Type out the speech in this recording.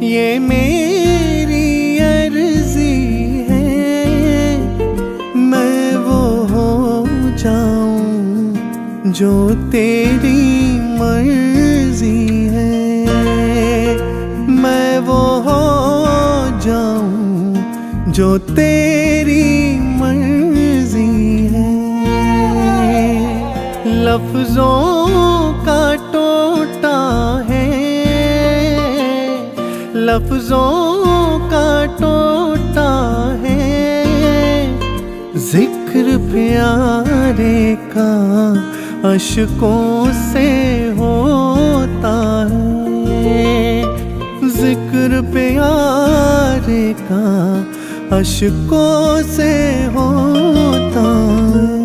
ये मेरी अर्जी है, मैं वो हो जाऊं जो तेरी मर्जी है। मैं वो हो जाऊं जो तेरी मर्जी है। लफ्जों का टोटा है, लफ्जों का टोटा है, जिक्र प्यारे का अश्कों से होता है। जिक्र प्यारे का अश्कों से होता है।